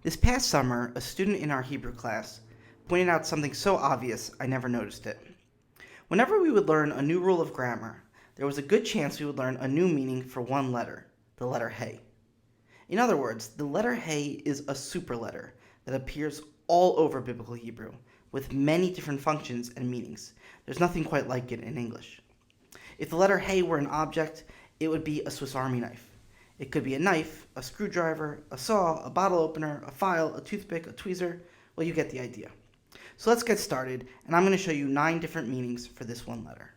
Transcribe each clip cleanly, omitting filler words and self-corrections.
This past summer, a student in our Hebrew class pointed out something so obvious I never noticed it. Whenever we would learn a new rule of grammar, there was a good chance we would learn a new meaning for one letter, the letter He. In other words, the letter He is a superletter that appears all over Biblical Hebrew, with many different functions and meanings. There's nothing quite like it in English. If the letter He were an object, it would be a Swiss Army knife. It could be a knife, a screwdriver, a saw, a bottle opener, a file, a toothpick, a tweezer. Well, you get the idea. So let's get started, and I'm going to show you 9 different meanings for this one letter.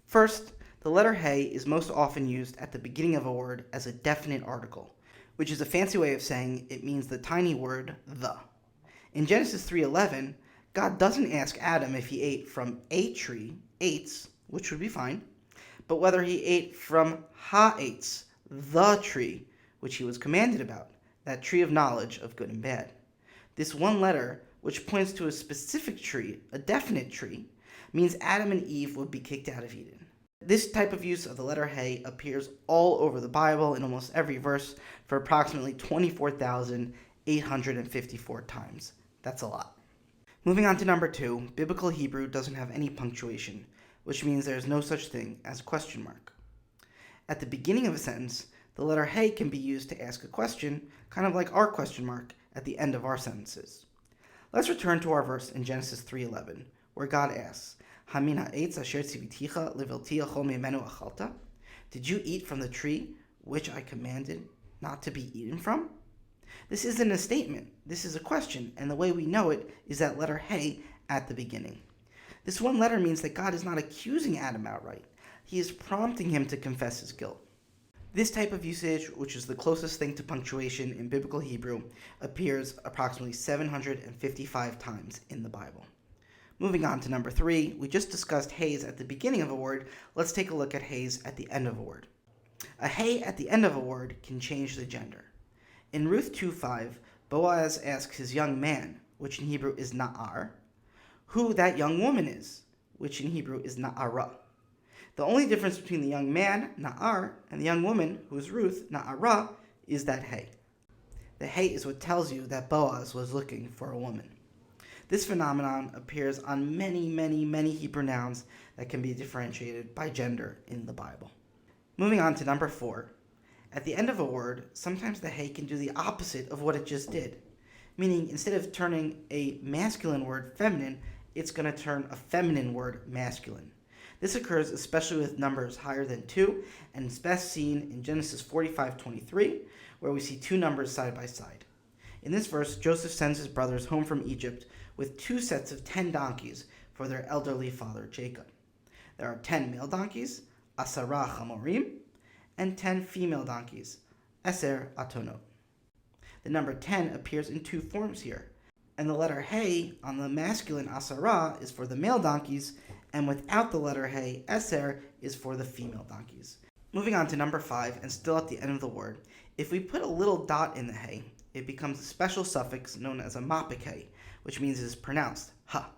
First, the letter He is most often used at the beginning of a word as a definite article, which is a fancy way of saying it means the tiny word the. In Genesis 3:11, God doesn't ask Adam if he ate from a tree, eitz, which would be fine, but whether he ate from ha-eitz, the tree, which he was commanded about, that tree of knowledge of good and bad. This one letter, which points to a specific tree, a definite tree, means Adam and Eve would be kicked out of Eden. This type of use of the letter He appears all over the Bible in almost every verse for approximately 24,854 times. That's a lot. Moving on to number 2, Biblical Hebrew doesn't have any punctuation, which means there is no such thing as a question mark. At the beginning of a sentence, the letter He can be used to ask a question, kind of like our question mark at the end of our sentences. Let's return to our verse in Genesis 3:11, where God asks, Hamin ha'etz asher tziviticha levilti achol mimenu achalta? Did you eat from the tree which I commanded not to be eaten from? This isn't a statement, this is a question, and the way we know it is that letter He at the beginning. This one letter means that God is not accusing Adam outright. He is prompting him to confess his guilt. This type of usage, which is the closest thing to punctuation in Biblical Hebrew, appears approximately 755 times in the Bible. Moving on to number 3, we just discussed He's at the beginning of a word. Let's take a look at He's at the end of a word. A He at the end of a word can change the gender. In Ruth 2:5, Boaz asks his young man, which in Hebrew is Na'ar, who that young woman is, which in Hebrew is Na'ara. The only difference between the young man, Na'ar, and the young woman, who is Ruth, Na'ara, is that He. The He is what tells you that Boaz was looking for a woman. This phenomenon appears on many Hebrew nouns that can be differentiated by gender in the Bible. Moving on to number 4. At the end of a word, sometimes the He can do the opposite of what it just did. Meaning, instead of turning a masculine word feminine, it's going to turn a feminine word masculine. This occurs especially with numbers higher than 2, and it's best seen in Genesis 45:23, where we see 2 numbers side by side. In this verse, Joseph sends his brothers home from Egypt with 2 sets of 10 donkeys for their elderly father Jacob. There are 10 male donkeys, asara chamorim, and 10 female donkeys, eser atonot. The number 10 appears in 2 forms here, and the letter He on the masculine asara is for the male donkeys, and without the letter He, eser is for the female donkeys. Moving on to number 5, and still at the end of the word, if we put a little dot in the He, it becomes a special suffix known as a mapik He, which means it is pronounced ha.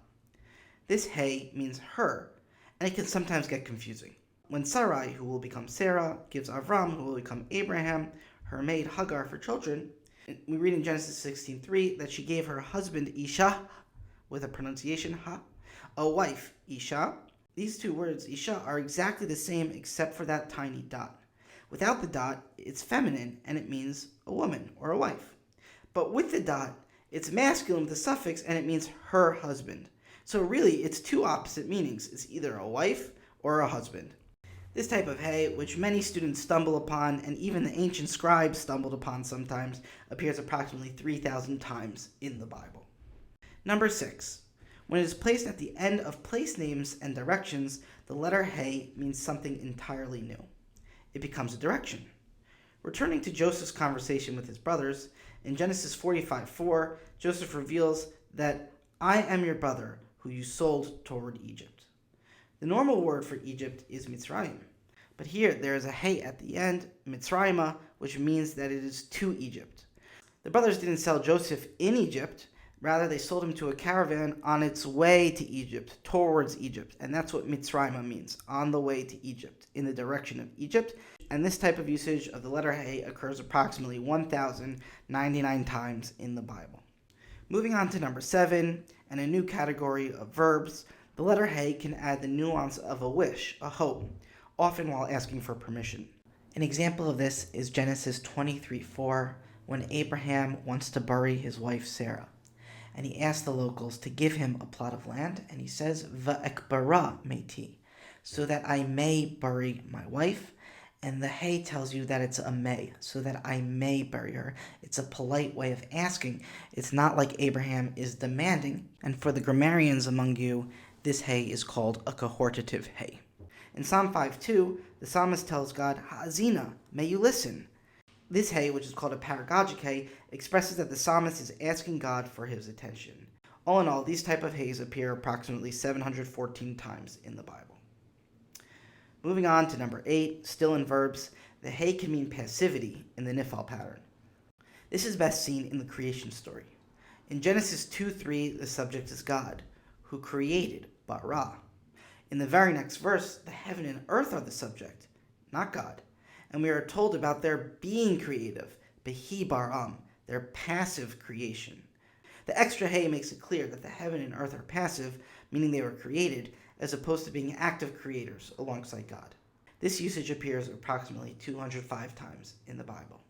This He means her, and it can sometimes get confusing. When Sarai, who will become Sarah, gives Avram, who will become Abraham, her maid Hagar for children, we read in Genesis 16:3 that she gave her husband Isha, with a pronunciation ha, a wife Isha. These 2 words, Isha, are exactly the same except for that tiny dot. Without the dot, it's feminine and it means a woman or a wife. But with the dot, it's masculine with a suffix and it means her husband. So really, it's 2 opposite meanings. It's either a wife or a husband. This type of He, which many students stumble upon, and even the ancient scribes stumbled upon sometimes, appears approximately 3,000 times in the Bible. Number 6. When it is placed at the end of place names and directions, the letter He means something entirely new. It becomes a direction. Returning to Joseph's conversation with his brothers, in Genesis 45:4, Joseph reveals that I am your brother, who you sold toward Egypt. The normal word for Egypt is Mitzrayim, but here there is a He at the end, Mitzrayima, which means that it is to Egypt. The brothers didn't sell Joseph in Egypt, rather they sold him to a caravan on its way to Egypt, towards Egypt, and that's what Mitzrayima means, on the way to Egypt, in the direction of Egypt. and this type of usage of the letter Hey occurs approximately 1,099 times in the Bible. Moving on to number 7, and a new category of verbs, the letter Hey can add the nuance of a wish, a hope, often while asking for permission. An example of this is Genesis 23:4, when Abraham wants to bury his wife Sarah. And he asks the locals to give him a plot of land, and he says, Va'ekbara meti, so that I may bury my wife. And the Hey tells you that it's a may, so that I may bury her. It's a polite way of asking. It's not like Abraham is demanding. And for the grammarians among you, this Hey is called a cohortative Hey. In Psalm 5:2, the psalmist tells God, Ha'azina, may you listen. This Hey, which is called a paragogic Hey, expresses that the psalmist is asking God for his attention. All in all, these type of Heys appear approximately 714 times in the Bible. Moving on to number 8, still in verbs, the Hey can mean passivity in the Nifal pattern. This is best seen in the creation story. In Genesis 2:3, the subject is God, who created Bara. In the very next verse, the heaven and earth are the subject, not God. And we are told about their being creative, Behi Baram, their passive creation. The extra Hey makes it clear that the heaven and earth are passive, meaning they were created, as opposed to being active creators alongside God. This usage appears approximately 205 times in the Bible.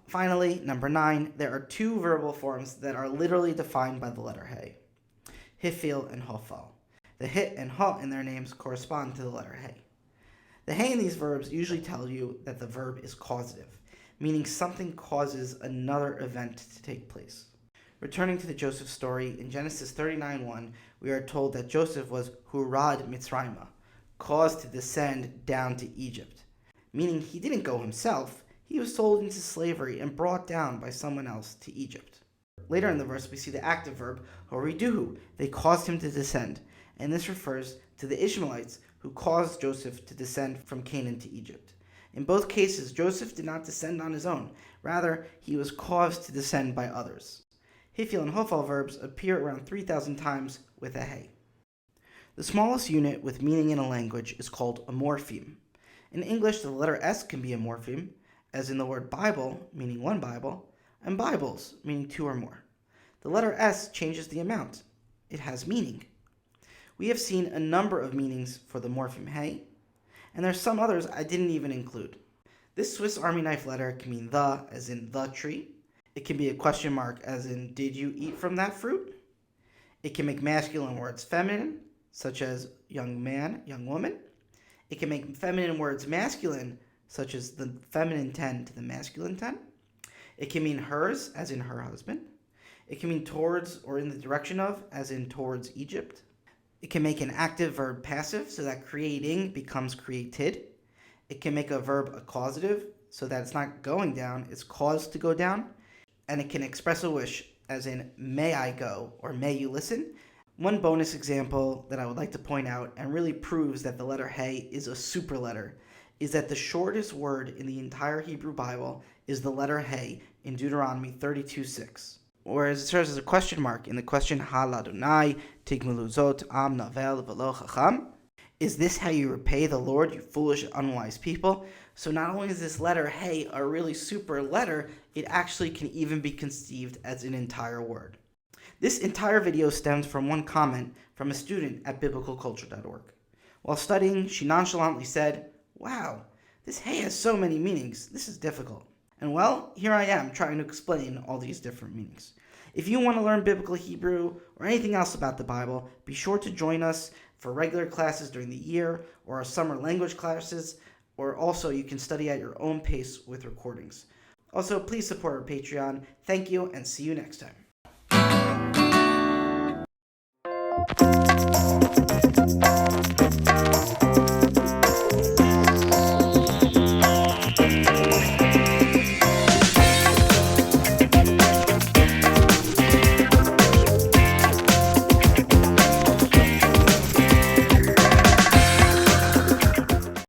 Finally, number 9, there are 2 verbal forms that are literally defined by the letter Hey, Hifil and Hofal. The Hit and Ha in their names correspond to the letter Hey. The Hey in these verbs usually tell you that the verb is causative, meaning something causes another event to take place. Returning to the Joseph story, in Genesis 39:1, we are told that Joseph was Hurad Mitzrayma, caused to descend down to Egypt, meaning he didn't go himself, he was sold into slavery and brought down by someone else to Egypt. Later in the verse, we see the active verb, Horiduhu, they caused him to descend, and this refers to the Ishmaelites who caused Joseph to descend from Canaan to Egypt. In both cases, Joseph did not descend on his own. Rather, he was caused to descend by others. Hifil and Hofal verbs appear around 3,000 times with a Hey. The smallest unit with meaning in a language is called a morpheme. In English, the letter S can be a morpheme, as in the word Bible, meaning one Bible, and Bibles, meaning 2 or more. The letter S changes the amount. It has meaning. We have seen a number of meanings for the morpheme Hey, and there's some others I didn't even include. This Swiss Army knife letter can mean the, as in the tree. It can be a question mark, as in did you eat from that fruit? It can make masculine words feminine, such as young man, young woman. It can make feminine words masculine, such as the feminine 10 to the masculine 10. It can mean hers, as in her husband. It can mean towards or in the direction of, as in towards Egypt. It can make an active verb passive, so that creating becomes created. It can make a verb a causative, so that it's not going down, it's caused to go down. And it can express a wish, as in may I go or may you listen. One bonus example that I would like to point out and really proves that the letter Hey is a super letter is that the shortest word in the entire Hebrew Bible is the letter Hey in Deuteronomy 32:6. Whereas it serves as a question mark in the question Hal Adonai Tigmelu Zot Am Navel Velo Chacham. Is this how you repay the Lord, you foolish and unwise people? So not only is this letter Hey a really super letter, it actually can even be conceived as an entire word. This entire video stems from one comment from a student at biblicalculture.org. While studying, she nonchalantly said, "Wow, this Hey has so many meanings. This is difficult." And well, here I am trying to explain all these different meanings. If you want to learn biblical Hebrew or anything else about the Bible, be sure to join us for regular classes during the year or our summer language classes, or also you can study at your own pace with recordings. Also, please support our Patreon. Thank you, and see you next time.